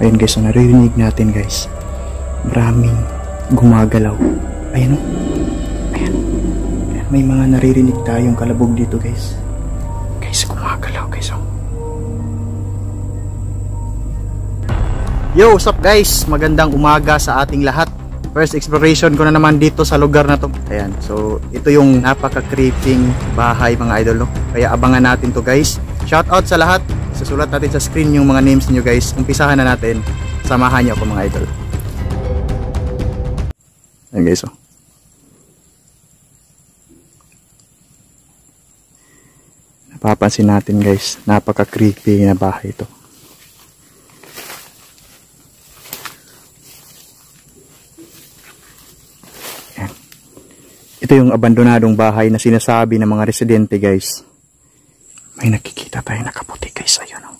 Ayun guys, so naririnig natin guys. Maraming gumagalaw. Ayan o. Ayan. Ayan. May mga naririnig tayong kalabog dito guys. Guys, gumagalaw guys o. Yo, what's up guys? Magandang umaga sa ating lahat. First exploration ko na naman dito sa lugar na to. Ayan, so ito yung napaka-creeping bahay mga idol, no? Kaya abangan natin to guys. Shout out sa lahat. Susulat natin sa screen yung mga names niyo guys. Umpisahan na natin. Samahan niyo ako mga idol. Ayan guys, oh. Napapansin natin guys, napaka-creepy na bahay ito. Ito yung abandonadong bahay na sinasabi ng mga residente guys. May nakikita tayo nakaputi guys. Ayun o.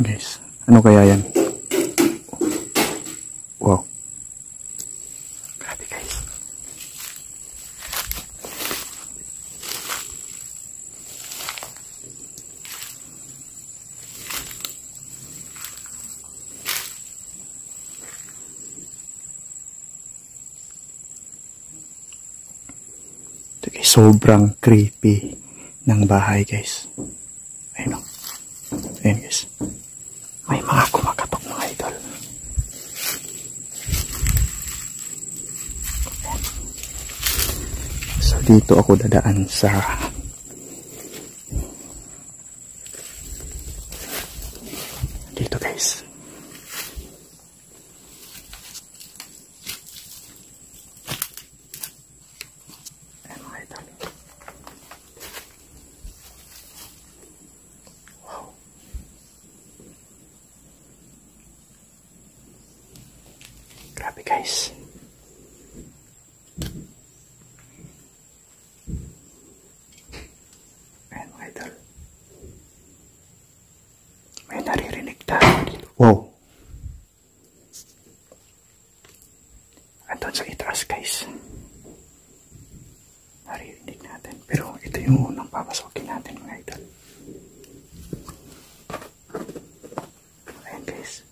Guys, ano kaya yan? Wow. Grabe guys. Sobrang creepy ng bahay guys. Ayun o. Ayun guys. May mga kumakatok mga idol. Ayan. So dito ako dadaan sa dito guys. Grabe guys. Ayan mga idol. May naririnig tayo dito. Wow. Andun sa itaas guys. Naririnig natin. Pero ito yung unang papasokin natin mga idol. Ayan guys.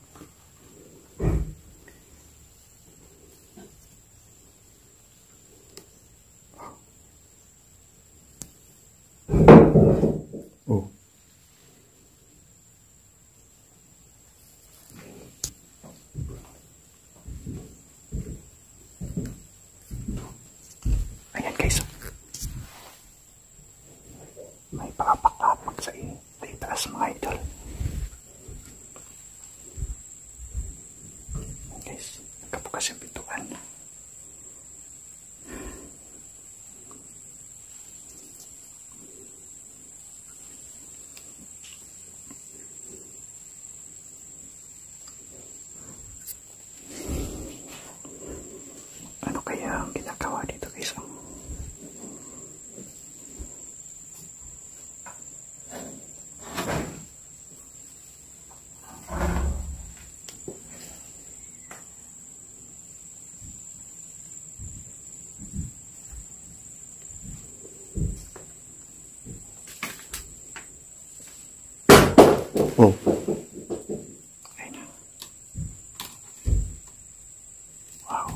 Oh. Ayan guys. May pakapak-kapak sa itaas mga idol. Ayan guys. Nagkabukas yung pintuan. Ang ginagawa dito guys. Oh. Ayun. Wow.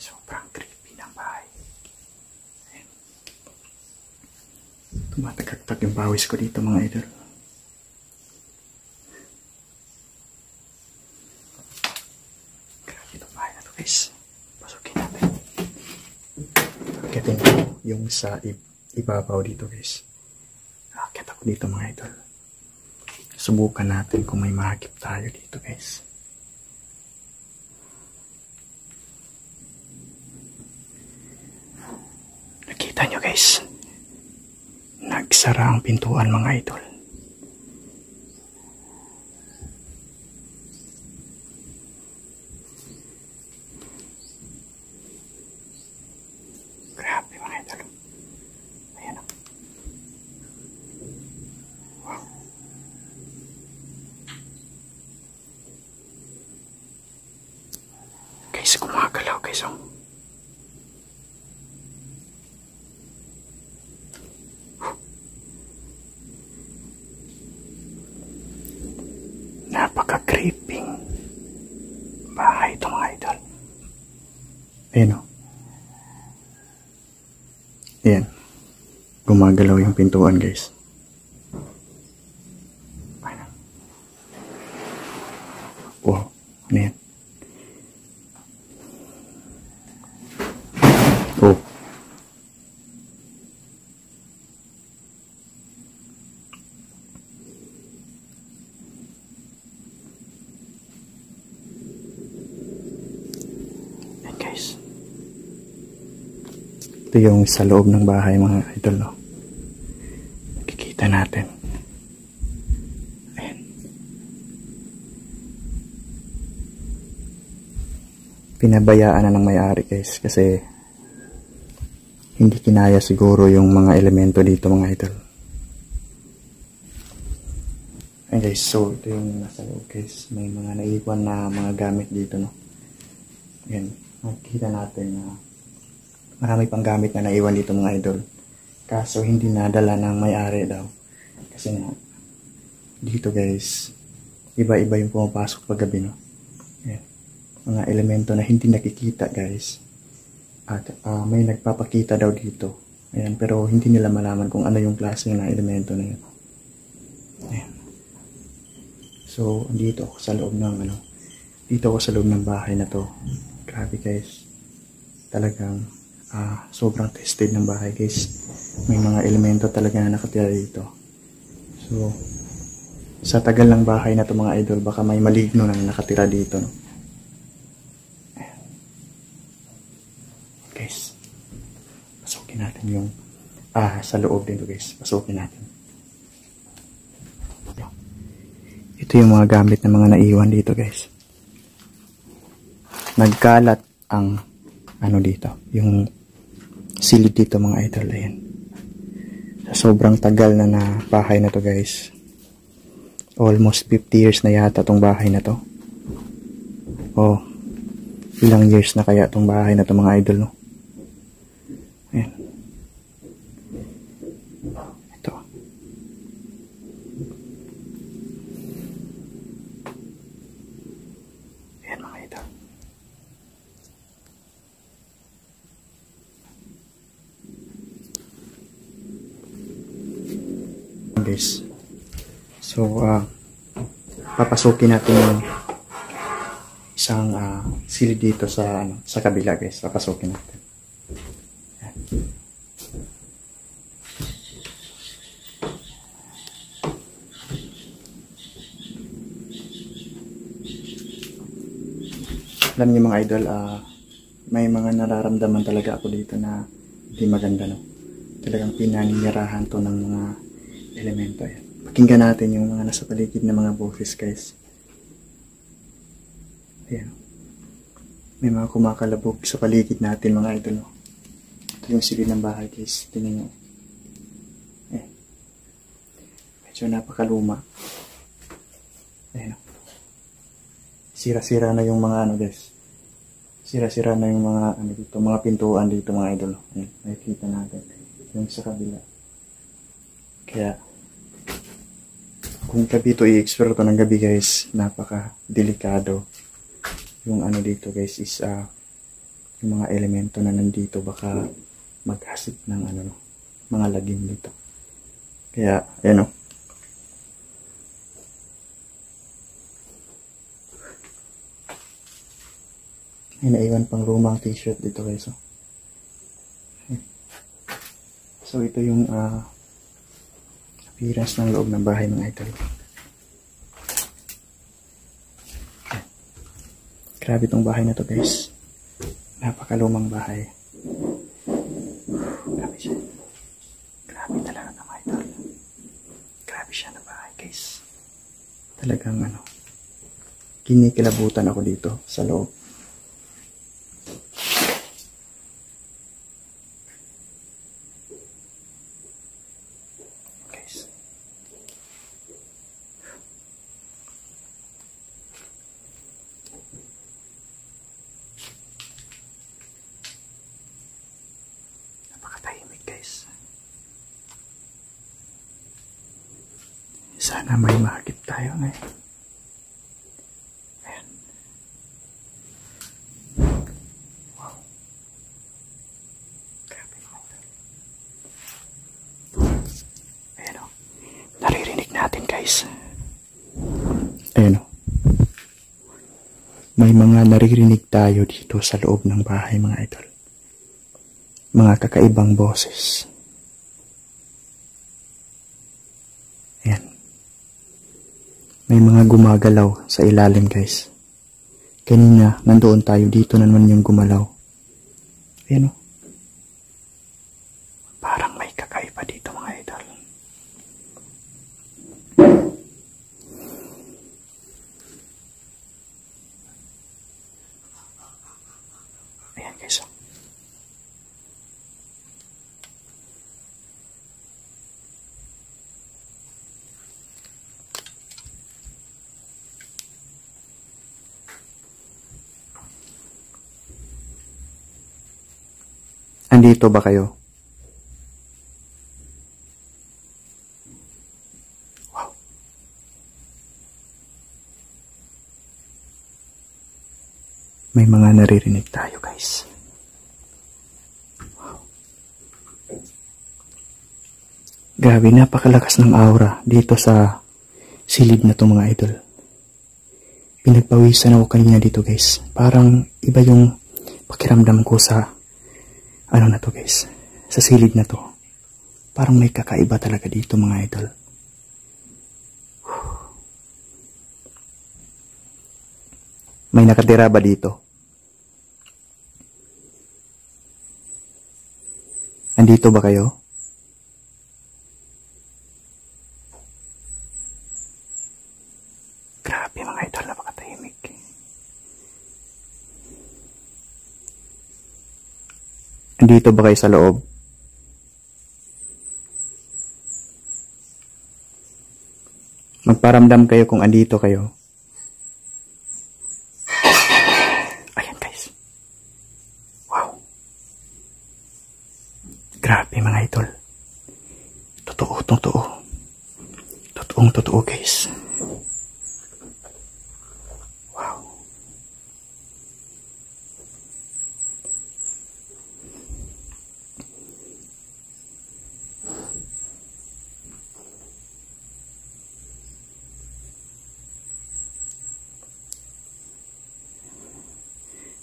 Sobrang creepy ng bahay. Ayan. Tumatagagtag yung pawis ko dito mga idol. Grabe itong bahay na to guys. Pasukin natin. Akitin ko yung sa ibabaw dito guys. Akit ako dito mga idol. Subukan natin kung may mahagip tayo dito guys. Nakita nyo guys, nagsara ang pintuan mga idol. Grabe mga idol. Ayan o. Wow. Guys, gumagalaw guys o. Ayan. Gumagalaw yung pintuan guys. Wow. Ano yan? Oh. Ayan guys. Ito yung sa loob ng bahay mga idol, no? Nakikita natin. Ayan. Pinabayaan na ng may-ari guys kasi hindi kinaya siguro yung mga elemento dito mga idol. Ayan guys, so ito yung nasa loob guys. May mga naiwan na mga gamit dito, no? Ayan, makikita natin na marami pang gamit na naiwan dito mga idol. Kaso hindi nadala ng may-ari daw. Kasi nga, dito guys, iba-iba yung pumapasok paggabi, no? Ayan, mga elemento na hindi nakikita guys. At may nagpapakita daw dito. Ayan, pero hindi nila malaman kung ano yung klase na elemento na yun. Ayan. So, dito ako sa loob ng dito ako sa loob ng bahay na to. Grabe guys. Talagang sobrang tested ng bahay guys. May mga elemento talaga na nakatira dito. So, sa tagal ng bahay na to mga idol, baka may maligno na nakatira dito, no? Guys, pasukin natin yung sa loob dito guys. Pasukin natin. Ito yung mga gamit ng mga naiwan dito guys. Nagkalat ang dito, yung silid dito mga idol. Ayan. Sa sobrang tagal na bahay na to guys. Almost 50 years na yata tong bahay na to. Oh, ilang years na kaya tong bahay na to mga idol, no? Ayan. Ito. Ayan mga idol. Guys. So, papasukin natin yung isang silid dito sa kabila guys. Papasukin natin. Alam niyo mga idol, may mga nararamdaman talaga ako dito na hindi maganda, no? Talagang pinaninirahan to ng mga elemento. Yan. Pakinggan natin yung mga nasa paligid na mga boses guys. Ayan. May mga kumakalabog sa paligid natin mga idol, no? Ito yung silid ng bahay guys. Tingnan nyo. Medyo napakaluma. Ayan. Sira-sira na yung mga guys. Sira-sira na yung mga dito, mga pintuan dito mga idol. Ayan, nakikita natin yung sa kabila. Kaya kung gabi ito i-explore ko ng gabi guys, napaka-delikado. Yung dito guys is yung mga elemento na nandito baka maghasik ng mga lagim dito. Kaya ayan, o. May naiwan pang lumang t-shirt dito guys. So ito yung appearance ng loob ng bahay mga idol. Grabe itong bahay na to guys. Napakalumang bahay. Grabe siya. Grabe talaga mga idol. Grabe siya na bahay guys. Talagang kinikilabutan ako dito sa loob. Napakatahimik guys. Sana may mahagip tayo ngayon. Ayan. Wow. Grabe mga idol. guys. Ayun o. May mga naririnig tayo dito sa loob ng bahay mga idol. Mga kakaibang boses. Ayan. May mga gumagalaw sa ilalim guys. Kanina nandoon tayo, dito na naman yung gumalaw. Ayan o. Parang may kakaiba dito mga idol. Ayan guys. Andito ba kayo? Wow. May mga naririnig tayo guys. Wow. Grabe, napakalakas ng aura dito sa silid na to mga idol. Pinagpawisan ako kanina dito guys. Parang iba yung pakiramdam ko sa ano na to guys, sa silid na to. Parang may kakaiba talaga dito mga idol. May nakatira ba dito? Andito ba kayo? Grabe mga idol, napakatahimik. Andito ba kayo sa loob? Magparamdam kayo kung andito kayo. Ayan guys. Wow. Grabe mga idol. Totoo, totoo. Totoong totoo guys.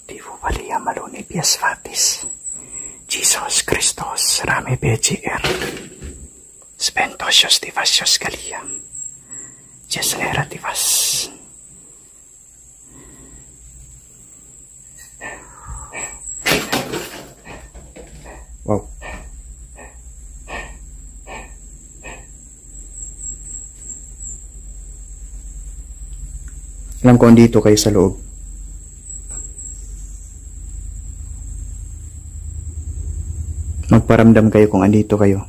Divo Valia Malone Pies Fatis, Jesus Christos Rame BGR, Spentosios Divasios Galia, Jes Era Divas. Wow. Alam ko andito kayo sa loob. Magparamdam kayo kung andito kayo.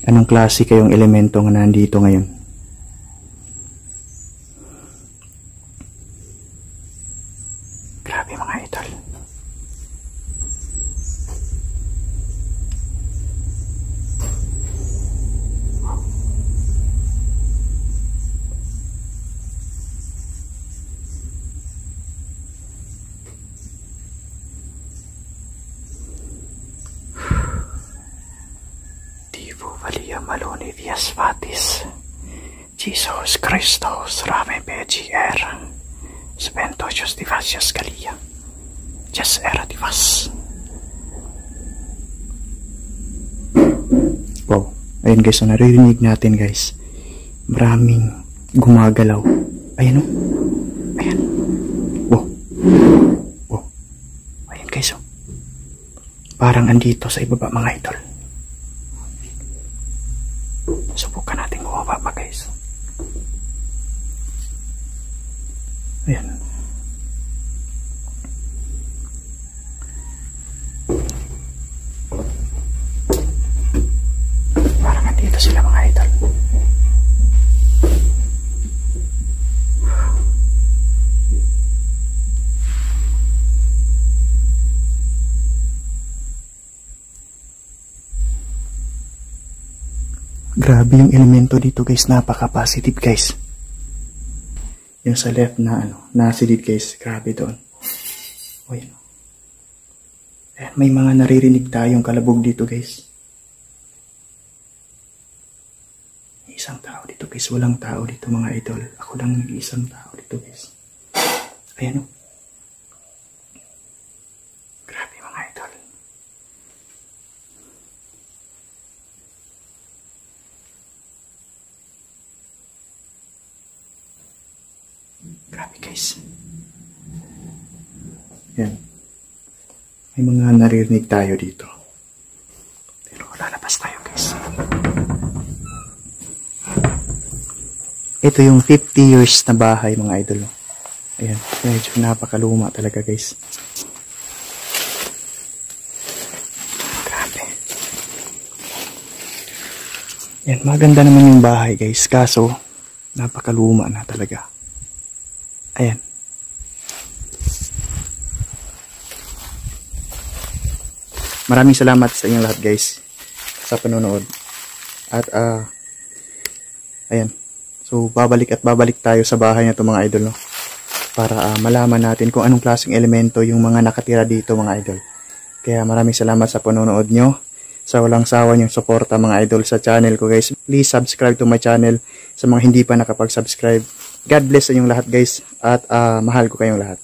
Anong klase kayong elemento nga nandito ngayon? Grabe mga idol. Valia Malone Vias Fatis, Jesus Christos Rame BGR, Spentosios Divasios Galia, Jes Era Divas. Wow, ayun guys, so naririnig natin guys, maraming gumagalaw. Ayan o, ayan. Wow, wow, ayun guys o, parang andito sa ibaba mga idol. Subukan natin bumaba pa guys. Ayan. Parang andito sila mga idol. Grabe yung elemento dito guys, napaka-positive guys. Yung sa left na na silid guys, grabe doon. O yun. Ayan, may mga naririnig tayong kalabog dito guys. May isang tao dito guys, walang tao dito mga idol. Ako lang nag-iisang tao dito guys. Ayan o. Grabe mga idol. Grabe guys. Yan. May mga naririnig tayo dito. Pero lalabas tayo guys. Ito yung 50 years na bahay mga idol. Ayan. Medyo napakaluma talaga guys. Grabe. Yan. Maganda naman yung bahay guys. Kaso napakaluma na talaga. Ayan. Maraming salamat sa inyong lahat guys sa panonood. At ayan. So babalik tayo sa bahay na ito mga idol, no? Para malaman natin kung anong klaseng elemento yung mga nakatira dito mga idol. Kaya maraming salamat sa panonood nyo. Sa walang sawa niyong suporta mga idol sa channel ko guys. Please subscribe to my channel sa mga hindi pa nakapag-subscribe. God bless sa inyong lahat guys. At mahal ko kayong lahat.